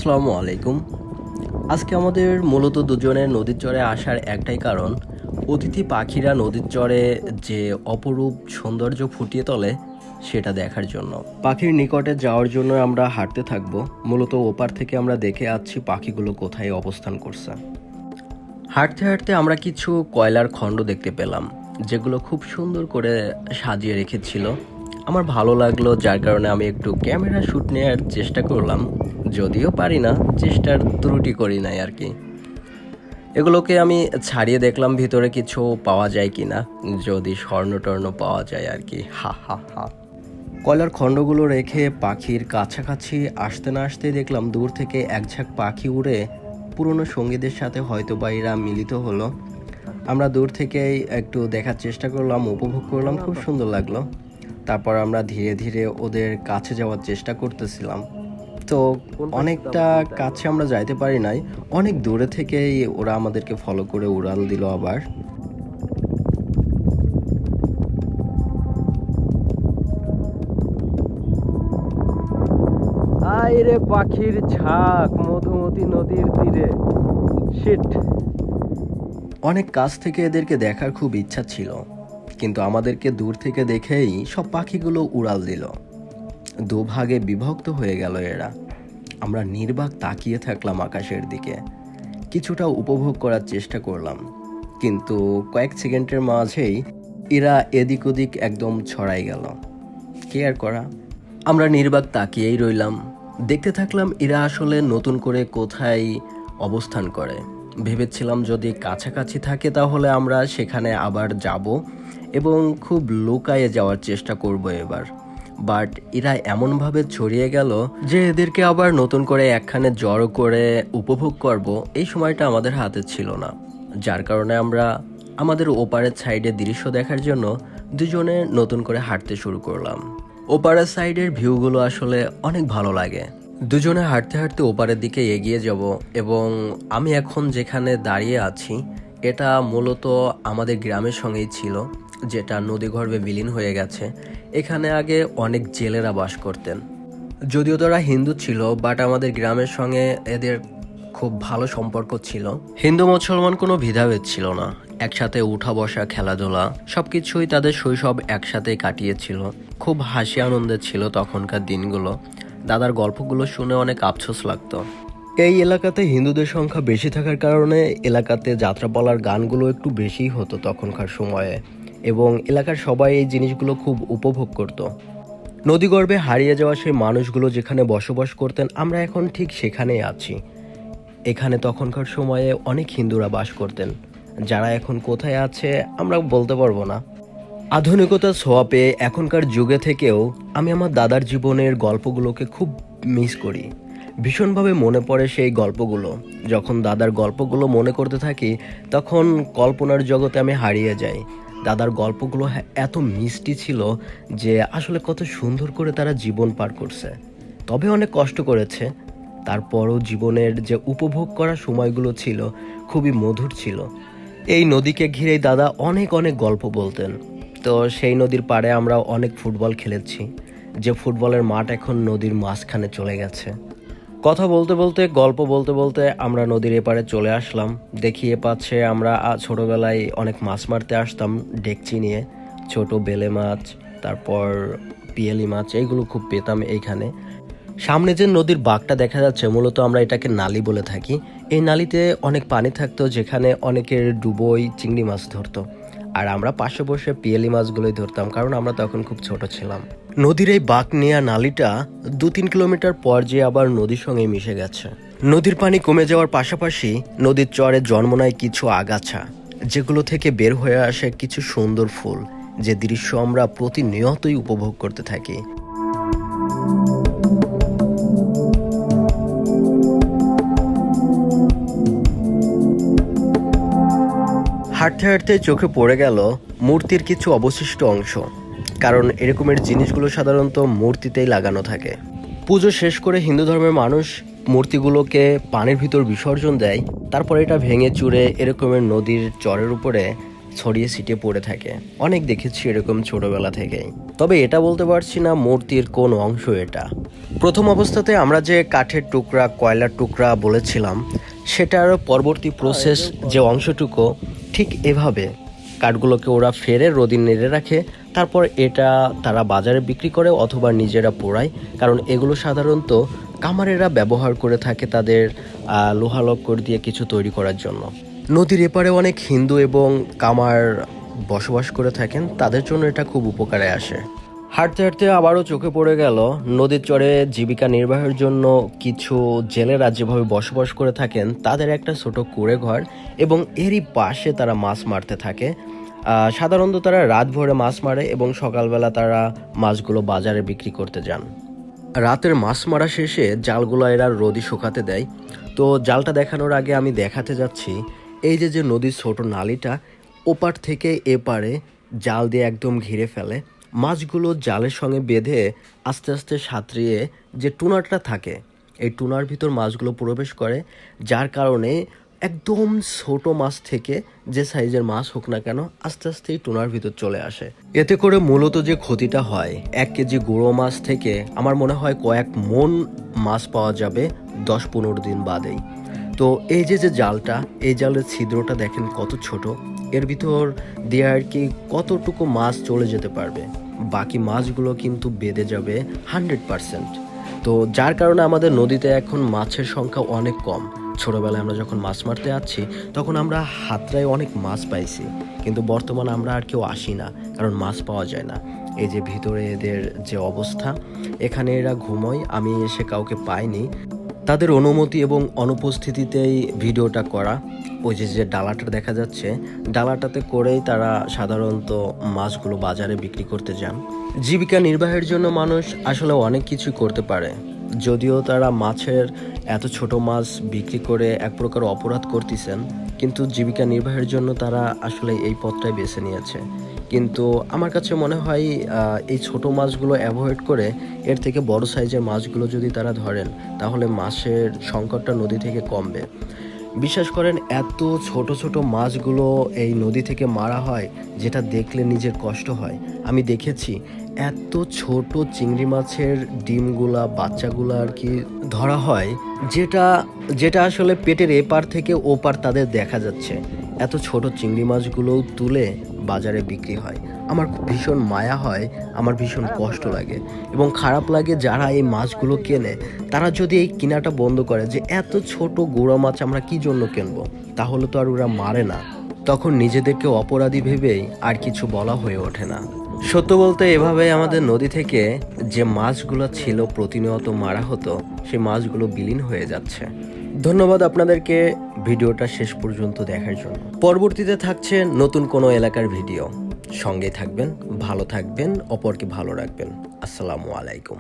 আসসালামু আলাইকুম। আজকে আমাদের মূলত দুজনের নদীর চরে আসার একটাই কারণ, অতিথি পাখিরা নদীর চরে যে অপরূপ সৌন্দর্য ফুটিয়ে তোলে সেটা দেখার জন্য। পাখির নিকটে যাওয়ার জন্য আমরা হাঁটতে থাকবো। মূলত ওপার থেকে আমরা দেখে আসছি পাখিগুলো কোথায় অবস্থান করছে। হাঁটতে হাঁটতে আমরা কিছু কয়লার খণ্ড দেখতে পেলাম, যেগুলো খুব সুন্দর করে সাজিয়ে রেখেছিল। আমার ভালো লাগলো, যার কারণে আমি একটু ক্যামেরা শ্যুট নেওয়ার চেষ্টা করলাম। যদিও পারি না, চেষ্টার ত্রুটি করি নাই আর কি। এগুলোকে আমি ছাড়িয়ে দেখলাম ভিতরে কিছু পাওয়া যায় কিনা, যদি স্বর্ণ টর্ণ পাওয়া যায় আর কি। হা হা হা। কয়লার খণ্ডগুলো রেখে পাখির কাছাকাছি আসতে না আসতেই দেখলাম দূর থেকে এক ঝাঁক পাখি উড়ে পুরনো সঙ্গীদের সাথে হয়তো বা এরা মিলিত হলো। আমরা দূর থেকেই একটু দেখার চেষ্টা করলাম, উপভোগ করলাম, খুব সুন্দর লাগলো। তারপর আমরা ধীরে ধীরে ওদের কাছে যাওয়ার চেষ্টা করতেছিলাম। তো অনেকটা কাছে আমরা যাইতে পারি নাই, অনেক দূরে থেকেই ওরা আমাদেরকে ফলো করে উড়াল দিল আবার। আইরে পাখির ঝাঁক মধুমতি নদীর তীরে। শিট। অনেক কাছ থেকে এদেরকে দেখার খুব ইচ্ছা ছিল, কিন্তু আমাদেরকে দূর থেকে দেখেই সব পাখিগুলো উড়াল দিল। দুভাগে বিভক্ত হয়ে গেল এরা। আমরা নির্বাক তাকিয়ে থাকলাম আকাশের দিকে, কিছুটা উপভোগ করার চেষ্টা করলাম, কিন্তু কয়েক সেকেন্ডের মাঝেই এরা এদিক ওদিক একদম ছড়াই গেল। কে আর করা। আমরা নির্বাক তাকিয়েই রইলাম, দেখতে থাকলাম এরা আসলে নতুন করে কোথায় অবস্থান করে। ভেবেছিলাম যদি কাছাকাছি থাকে তাহলে আমরা সেখানে আবার যাব এবং খুব লুকায়ে যাওয়ার চেষ্টা করব এবার। বাট এরা এমনভাবে ছড়িয়ে গেল যে এদেরকে আবার নতুন করে একখানে জড়ো করে উপভোগ করব এই সময়টা আমাদের হাতে ছিল না। যার কারণে আমরা আমাদের ওপারের সাইডের দৃশ্য দেখার জন্য দুজনে নতুন করে হাঁটতে শুরু করলাম। ওপারের সাইডের ভিউগুলো আসলে অনেক ভালো লাগে। দুজনে হাঁটতে হাঁটতে ওপারের দিকে এগিয়ে যাব এবং আমি এখন যেখানে দাঁড়িয়ে আছি এটা মূলত আমাদের গ্রামের সঙ্গেই ছিল, যেটা নদীগর্ভে বিলীন হয়ে গেছে। এখানে আগে অনেক জেলেরা বাস করতেন। যদিও তারা হিন্দু ছিল, বাট আমাদের গ্রামের সঙ্গে এদের খুব ভালো সম্পর্ক ছিল। হিন্দু মুসলমান কোনো ভেদাভেদ ছিল না, একসাথে উঠা বসা খেলাধুলা সবকিছুই তাদের শৈশব একসাথে কাটিয়েছিল। খুব হাসি আনন্দের ছিল তখনকার দিনগুলো। দাদার গল্পগুলো শুনে অনেক আফসোস লাগতো। এই এলাকাতে হিন্দুদের সংখ্যা বেশি থাকার কারণে এলাকাতে যাত্রাপালার গানগুলো একটু বেশিই হতো তখনকার সময়ে, এবং এলাকার সবাই এই জিনিসগুলো খুব উপভোগ করত। নদীগর্ভে হারিয়ে যাওয়া সেই মানুষগুলো যেখানে বসবাস করতেন, আমরা এখন ঠিক সেখানেই আছি। এখানে তখনকার সময়ে অনেক হিন্দুরা বাস করতেন, যারা এখন কোথায় আছে আমরা বলতে পারবো না। আধুনিকতার ছোঁয়া পেয়ে এখনকার যুগে থেকেও আমি আমার দাদার জীবনের গল্পগুলোকে খুব মিস করি। ভীষণভাবে মনে পড়ে সেই গল্পগুলো। যখন দাদার গল্পগুলো মনে করতে থাকি তখন কল্পনার জগতে আমি হারিয়ে যাই। দাদার গল্পগুলো এত মিষ্টি ছিল যে আসলে কত সুন্দর করে তারা জীবন পার করছে। তবে অনেক কষ্ট করেছে, তারপরও জীবনের যে উপভোগ করার সময়গুলো ছিল খুবই মধুর ছিল। এই নদীকে ঘিরেই দাদা অনেক অনেক গল্প বলতেন। তো সেই নদীর পাড়ে আমরা অনেক ফুটবল খেলেছি, যে ফুটবলের মাঠ এখন নদীর মাঝখানে চলে গেছে। কথা বলতে বলতে গল্প বলতে বলতে আমরা নদীর এপারে চলে আসলাম। দেখিয়ে পাচ্ছে আমরা ছোটোবেলায় অনেক মাছ মারতে আসতাম ডেকচি নিয়ে, ছোট বেলে মাছ, তারপর পিয়েলি মাছ, এইগুলো খুব পেতাম এইখানে। সামনে যে নদীর বাঁকটা দেখা যাচ্ছে মূলত আমরা এটাকে নালি বলে থাকি। এই নালিতে অনেক পানি থাকতো, যেখানে অনেকের ডুবোই চিংড়ি মাছ ধরতো, আর আমরা পাশে বসে পিয়েলি মাছগুলোই ধরতাম, কারণ আমরা তখন খুব ছোট ছিলাম। নদীর এই বাঁক নেয়া নালিটা 2-3 কিলোমিটার পর যে আবার নদীর সঙ্গে মিশে গেছে। নদীর পানি কমে যাওয়ার পাশাপাশি নদীর চরে জন্ম নেয় কিছু আগাছা, যেগুলো থেকে বের হয়ে আসে কিছু সুন্দর ফুল, যে দৃশ্য আমরা প্রতিনিয়তই উপভোগ করতে থাকি। হাঁটতে হাঁটতে চোখে পড়ে গেল মূর্তির কিছু অবশিষ্ট অংশ, কারণ এরকমের জিনিসগুলো সাধারণত মূর্তিতেই লাগানো থাকে। পুজো শেষ করে হিন্দু ধর্মের মানুষ মূর্তিগুলোকে পানির ভিতর বিসর্জন দেয়, তারপর এটা ভেঙে চুরে এরকমের নদীর চরের উপরে ছড়িয়ে ছিটিয়ে পড়ে থাকে। অনেক দেখেছি এরকম ছোটবেলা থেকেই। তবে এটা বলতে পারছি না মূর্তির কোন অংশ এটা। প্রথম অবস্থাতে আমরা যে কাঠের টুকরা, কয়লার টুকরা বলেছিলাম, সেটার পরবর্তী প্রসেস যে অংশটুকু ঠিক এভাবে কাঠগুলোকে ওরা ফেরে রোদে নেড়ে রাখে, তারপর এটা তারা বাজারে বিক্রি করে অথবা নিজেরা পোড়ায়। কারণ এগুলো সাধারণত কামারেরা ব্যবহার করে থাকে তাদের লোহালক্কর দিয়ে কিছু তৈরি করার জন্য। নদীর এপারে অনেক হিন্দু এবং কামার বসবাস করে থাকেন, তাদের জন্য এটা খুব উপকারে আসে। হাঁটতে হাঁটতে আবারও চোখে পড়ে গেল নদীর চরে জীবিকা নির্বাহের জন্য কিছু জেলেরা যেভাবে বসবাস করে থাকেন, তাদের একটা ছোট কুঁড়ে ঘর এবং এরই পাশে তারা মাছ মারতে থাকে। সাধারণত তারা রাত ভরে মাছ মারে এবং সকালবেলা তারা মাছগুলো বাজারে বিক্রি করতে যান। রাতের মাছ মারা শেষে জালগুলো এরা রোদে শুকাতে দেয়। তো জালটা দেখানোর আগে আমি দেখাতে যাচ্ছি এই যে নদীর ছোট নালীটা, ওপার থেকে এপারে জাল দিয়ে একদম ঘিরে ফেলে। মাছগুলো জালের সঙ্গে বেঁধে আস্তে আস্তে সাঁতরিয়ে যে টুনাটা থাকে, এই টুনার ভিতর মাছগুলো প্রবেশ করে, যার কারণে একদম ছোট মাছ থেকে যে সাইজের মাছ হোক না কেন আস্তে আস্তে এই টুনার ভিতর চলে আসে। এতে করে মূলত যে ক্ষতিটা হয়, 1 কেজি গুঁড়ো মাছ থেকে আমার মনে হয় কয়েক মন মাছ পাওয়া যাবে 10-15 দিন বাদেই। তো এই যে জালটা, এই জালের ছিদ্রটা দেখেন কত ছোট, এর ভিতর দিয়ে আর কি কতটুকু মাছ চলে যেতে পারবে, বাকি মাছগুলো কিন্তু বেঁধে যাবে 100%। তো যার কারণে আমাদের নদীতে এখন মাছের সংখ্যা অনেক কম। ছোটবেলায় আমরা যখন মাছ মারতে যাচ্ছি তখন আমরা হাতরায় অনেক মাছ পাইছি, কিন্তু বর্তমানে আমরা আর কেউ আসি না, কারণ মাছ পাওয়া যায় না। এই যে ভিতরে এদের যে অবস্থা, এখানে এরা ঘুমোয়, আমি এসে কাউকে পাইনি। তাদের অনুমতি এবং অনুপস্থিতিতেই ভিডিওটা করা। ওই যে ডালাটা দেখা যাচ্ছে, ডালাটাতে করেই তারা সাধারণত মাছগুলো বাজারে বিক্রি করতে যান। জীবিকা নির্বাহের জন্য মানুষ আসলে অনেক কিছু করতে পারে, যদিও তারা মাছের এত ছোট মাছ বিক্রি করে এক প্রকার অপরাধ করতেছেন, কিন্তু জীবিকা নির্বাহের জন্য তারা আসলে এই পথটাই বেছে নিয়েছে। কিন্তু আমার কাছে মনে হয় এই ছোট মাছগুলো অ্যাভয়েড করে এর থেকে বড় সাইজের মাছগুলো যদি তারা ধরেন, তাহলে মাছের সংকটটা নদী থেকে কমবে। বিশ্বাস করেন, এত ছোট ছোট মাছগুলো এই নদী থেকে মারা হয়, যেটা দেখলে নিজের কষ্ট হয়। আমি দেখেছি এত ছোট চিংড়ি মাছের ডিমগুলা, বাচ্চাগুলো আর কি ধরা হয়, যেটা আসলে পেটের এপার থেকে ওপার তাদের দেখা যাচ্ছে। এত ছোট চিংড়ি মাছগুলোও তুলে বাজারে বিক্রি হয়। আমার ভীষণ মায়া হয়, আমার ভীষণ কষ্ট লাগে এবং খারাপ লাগে যারা এই মাছগুলো কেনে, তারা যদি এই কেনাটা বন্ধ করে, যে এত ছোট গুঁড়ো মাছ আমরা কি জন্য কিনবো, তাহলে তো আর ওরা মারে না। তখন নিজেদেরকে অপরাধী ভেবেই আর কিছু বলা হয়ে ওঠে না। সত্য বলতে এভাবে আমাদের নদী থেকে যে মাছগুলো ছিল প্রতিনিয়ত মারা হতো, সেই মাছগুলো বিলীন হয়ে যাচ্ছে। ধন্যবাদ আপনাদেরকে ভিডিওটা শেষ পর্যন্ত দেখার জন্য। পরবর্তীতে থাকছে নতুন কোনো এলাকার ভিডিও। সঙ্গে থাকবেন, ভালো থাকবেন, অপরকে ভালো রাখবেন। আসসালামু আলাইকুম।